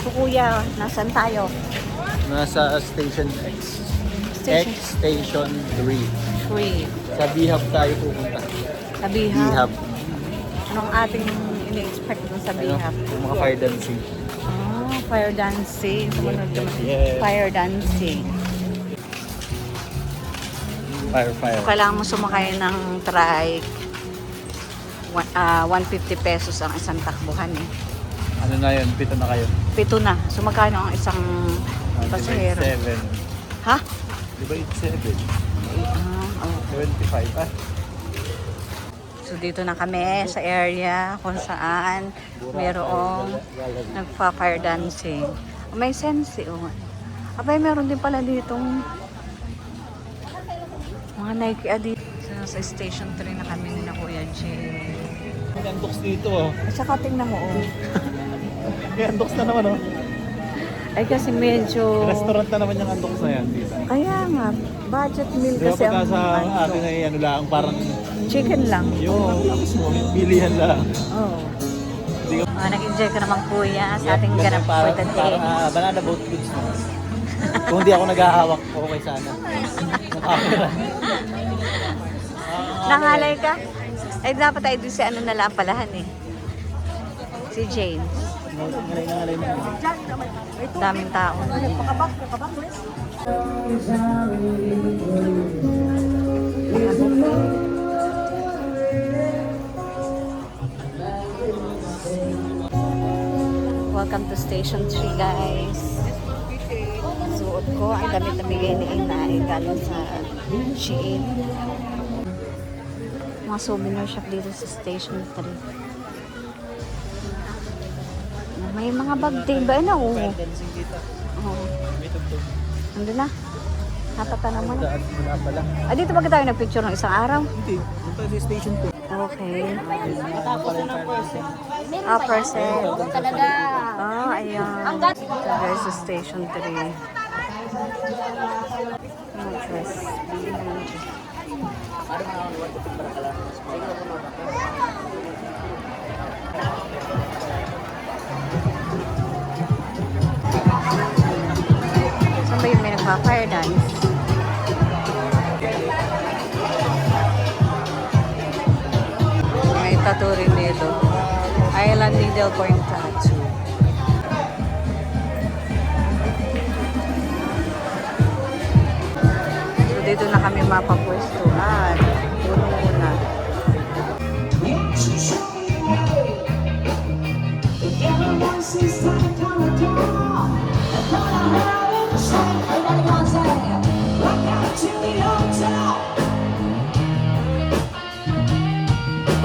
So kuya, nasaan tayo? Nasa Station X. Station X Station 3. 3. Sa Bihab tayo pupunta. Sa Bihab. Bihab. Anong ating ini-expect dun sa Bihab? Yung mga fire dancing. Ah, fire dancing. Sumunod naman. Yes. Fire dancing. Fire. So, kailangan mo sumakay ng trike. 150 pesos ang isang takbuhan eh. Ano na yun? Pito na kayo. 7 na. So magkano ang isang pasahero? 7. Ha? Di ba 87? Ah, oh. 75 ah. So dito na kami sa area kung saan mayroong nagpa-fire dancing. May sense oh. Abay, meron din pala ditong mga Nike Adidas. So, sa Station 3 na kami ni na Kuya Jay. May unbox dito oh. At saka tingnan mo oh. May unbox na naman oh. Ay kasi medyo... Restaurant na naman yung unbox na yan dito. Kaya nga, budget meal Di ba kasi pagka ang sa ano, atin ay ano lang, parang chicken lang. yung bilihan lang. Oh. Hindi ko Nag-enjoy ka naman kuya sa ating ganap for the day. parang banana boat goods na. Kung hindi ako naghahawak, okay sana. Ng camera. Nangalay ka? Ay dapat ay doon si ano na lang palahan eh. Si James. Ngalay na. Daming tao. Welcome to Station 3 guys. Suot ko ang damit na bigay ni Inay galing sa Shein. Mga souvenir shop dito sa Station 3. May mga bag din ba? Ano? Fire dancing dito. Oo. May tugtog. Nandun na. Napatanaw mo na. Daan muna pala. Ah, dito ba tayo nagpicture ng isang araw? Hindi. Punta sa station 2. Okay. Tapos na ng person. Ah, person. Talaga. Ah, ayan. Ito guys, sa Station 3. Dress. Saan ba yung may nagpa-fire dance? May tattoo rin dito. Island Needle Point Tattoo. So dito na kami mapapwestuhan. Puno na.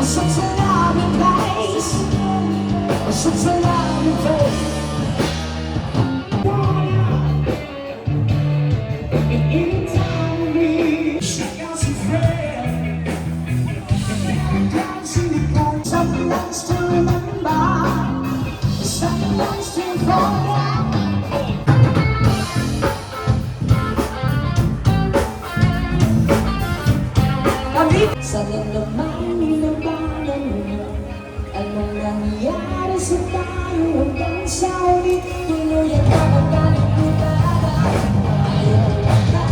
Such a loving place, such a loving place. Anytime we shake out some friends, dancing the park, something nice to remember, something nice to forget. Sa lalaman ng bayan mo, anong nangyari sa tayo hanggang sa ulit, tuloy ang kapagaling ko ayaw lang na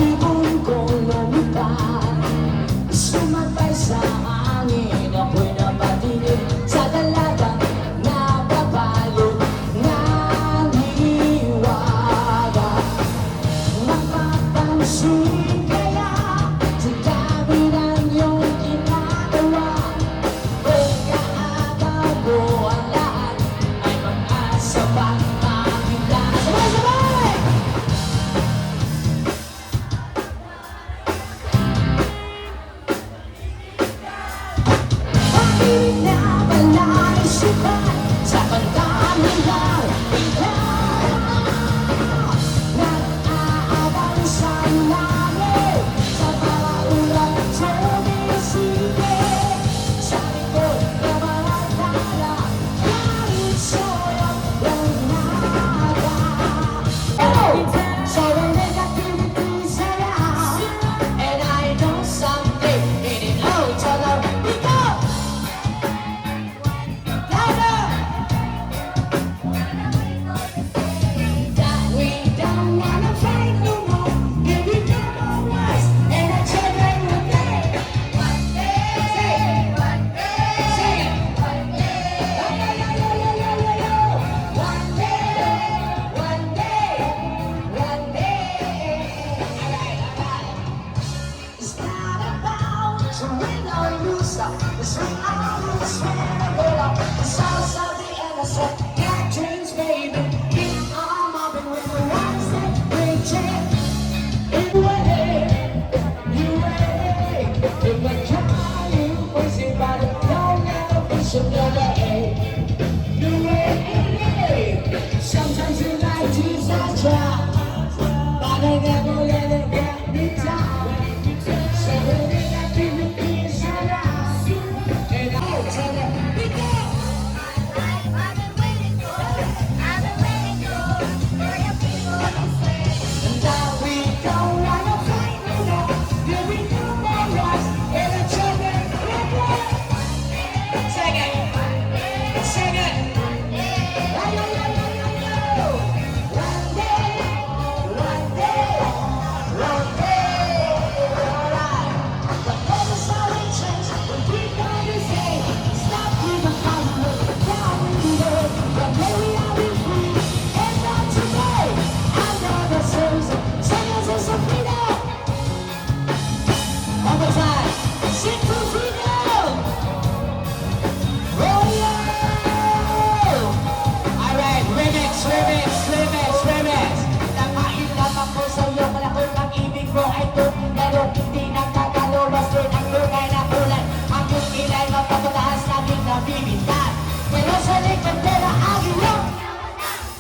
ibon kong lumipad. Sumakay sa hangin, ako'y napatingin sa dalagang nababalot ng hiwaga. Napapansin kaya sa dami ng iyong ginagawa, kung kaagaw ko ang lahat ay mag-asa pang makita. Sabay-sabay! Pag-ibig na balay sukat sa pantalan lang ikaw. Nag-aabang sa langit sa mga ulang tumisige. Sa likod ng mga tala, kahit sobrang langaga. So when negativity's around, and I know someday it ain't all gonna be gone. Louder! That we don't wanna fight no more. Give it no more words, and our children will play. One day, one day, sing it. One day, one day, one day, one day. Alright. It's not about to win or lose, it's win or lose, win or go up. The sounds of the innocent, got dreams, baby. Keep on mobbing with the ones that bring change. You wait. If I try, you push it by the don't never push it the way. You wait. Sometimes you like to try, but I never let it get me down. So when it got to the peace around, and I'll tell you, be there. And now we don't wanna fight no more. Give me no more lies, and the children will play. Sing it, sing it. One day, one day, one day, alright. The focus on the change, we keep on the same. Stop even calling it down in the way. One day we are be free, and not today. I know the season, singers is a freedom. One more time, sing for freedom. Oh yeah! Alright, remix, remix, remix, remix. Nakailap ako sa'yo, malakot pag-ibig mo ay tunalo. Hindi nagkakalo, basta ang tunay na kulay. Ang iyong kilay mapapataas natin nabibintad. Pero sa likod nila ang iyong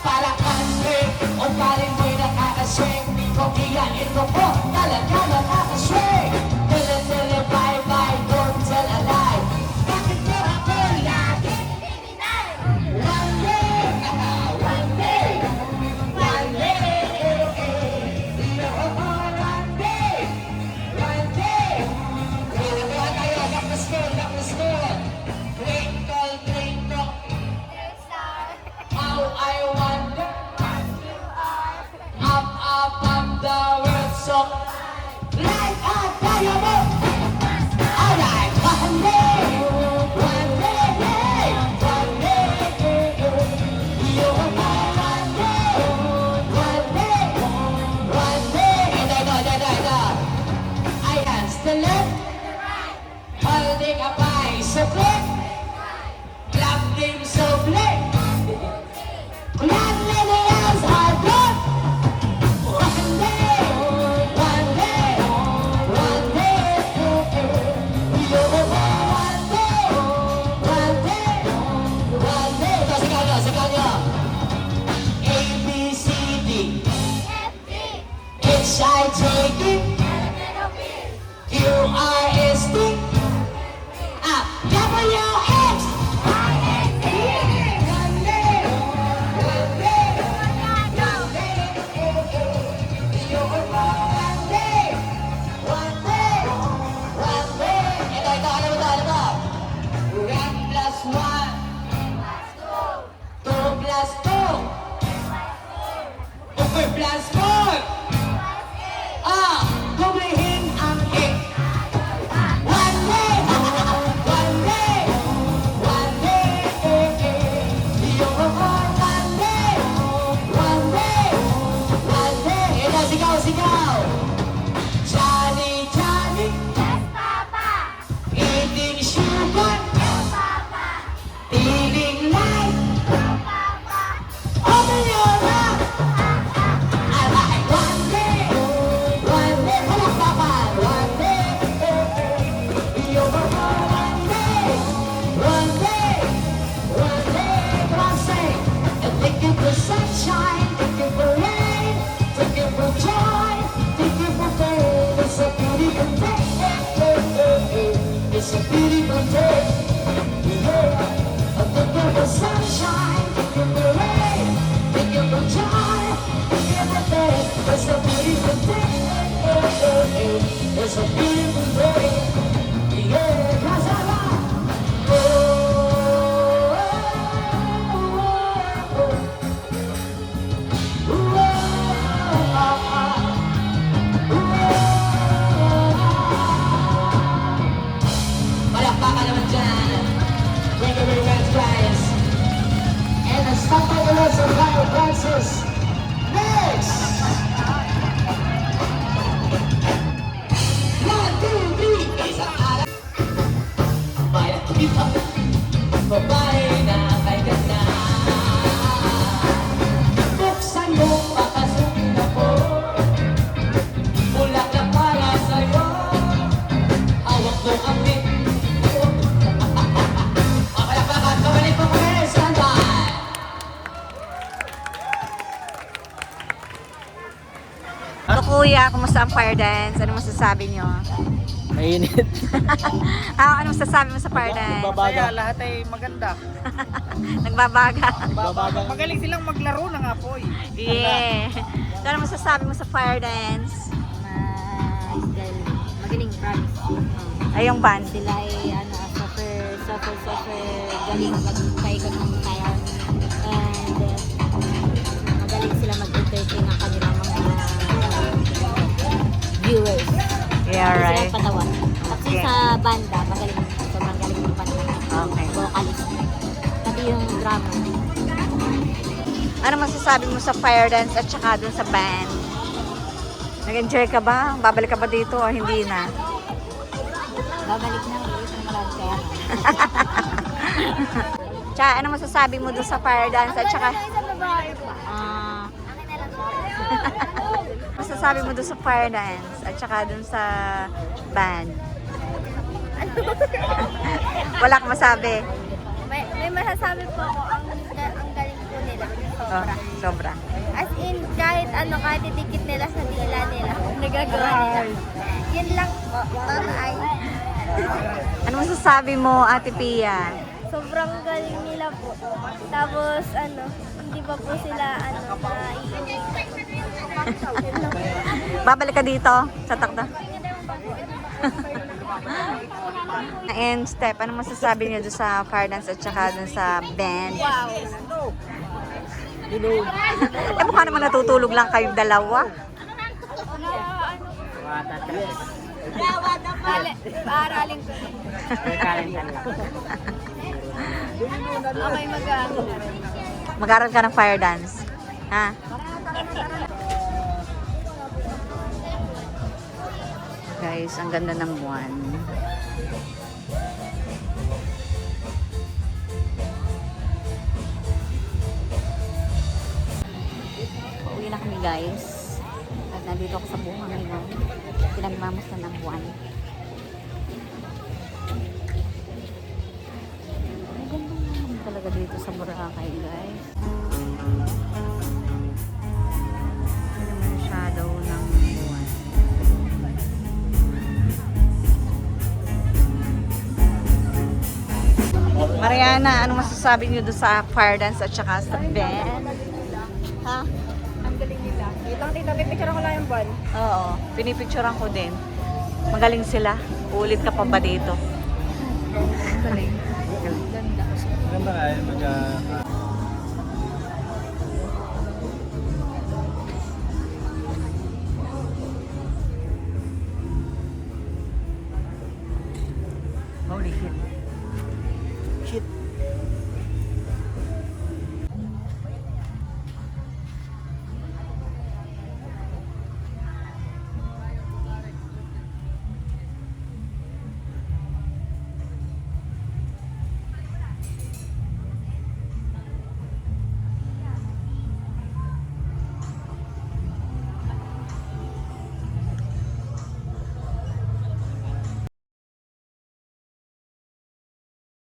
para kaswing o parin mo'y nakakaswing. Kung iyain mo po, talaga nakakaswing. Tele-tele, bye-bye, don't tell a lie. Bakit mo ako lagi dininay? One day, one day, one day, one day, one day. Kaya tayo, lock the school, lock the school. Twinkle, twinkle, how I wonder, up, up, up the world so light up diamond. Alright, one day, one day, one day, you're my one day, one day, one day. Ito. Ayan, still left, holding a pie, so flip, clap them so flip. Cleanliness are good. One day, one day, one day, you're one day, one day, one day. Ito, sigaw nyo. A, B, C, D, H, I, J, K, Q, R, S, T, W, X, one day, one day, you're one day, one day, one day. Ito, alam mo. 1 plus 1, 2 plus 2, 4 plus 4. humihin ang hit. One day, one day, one day, you're one day, one day, one day. Ito, sigaw, sigaw. Johnny, Johnny. Yes, Papa. Eating sugar. Yes, Papa. Feeling like. Yes, Papa. Open your mouth. I like one day, wala Papa. One day, you're one day, one day, one day. Come on, sing. And thank you for sunshine, thank you for rain, thank you for joy, thank you for pain. It's a beautiful day. It's a beautiful day. Yeah. And thank you for sunshine, thank you for rain, thank you for joy, thank you for pain. It's a beautiful day. It's a beautiful day. Yeah. Casala. Palakpakan naman dyan. Thank you very much, guys. And ang stop by the rest of Kyle Francis. Next! 1, 2, 3, isang araw. Bayan kita, babae na kay ganda. Buksan mo, papasukin ako. Bulak na para sa'yo. Hawak mo ang bit. Palakpakan, kabalik mo kami. Stand by! So, kuya, kumusta ang fire dance? Ano masasabi nyo? Mainit. Ano masasabi mo sa fire dance? Babaga. Lahat ay maganda. Nagbabaga. Babaga. Magaling silang maglaro ng apoy. Yeah. So, ano masasabi mo sa fire dance? Magaling, promise. Ay, yung band. Sila ay super galing magpaikot ng fire. And magaling sila mag-entertain ng kanilang mga viewers. Yeah, right. Sila patawa. Tapos Okay. sa banda, sobrang galing ng banda. Okay. Vocalist. Pati yung drama. Ano masasabi mo sa fire dance at saka dun sa band? Nag-enjoy ka ba? Babalik ka ba dito o hindi na? Babalik na ulit ng marami kaya. Tsaka, ano masasabi mo dun sa fire dance at saka... Masasabi mo dun sa fire dance at saka dun sa band? Wala kang masabi? May masasabi po ako, ang galing po nila. Oh, sobra. As in, kahit idikit nila sa dila nila, nagagawa nila. Yun lang po, ay. Ano masasabi mo, Ate Pia? Sobrang galing nila po. Tapos, hindi pa po sila, Babalik ka dito sa takda? And Step, ano masasabi niyo doon sa fire dance at saka doon sa band? Wow! Eh, mukha naman natutulog lang kayong dalawa. Paaralin ko. Okay, Mag-aral ka ng fire dance. Ha? Guys, ang ganda ng buwan. Uwi na kami, guys. At nandito ako sa buhangin. Pinagmamasdan ng buwan. Ang ganda naman talaga dito sa Boracay, guys. Ano naman shadow ng buwan. Mariana, ano masasabi niyo doon sa fire dance at saka sa band? Ha? Ang galing nila. Wait lang, tita, pipicture ko lang yung buwan. Oo, pinipicturean ko din. Magaling sila. Ulit ka pa ba dito? Galing. Ganda nga,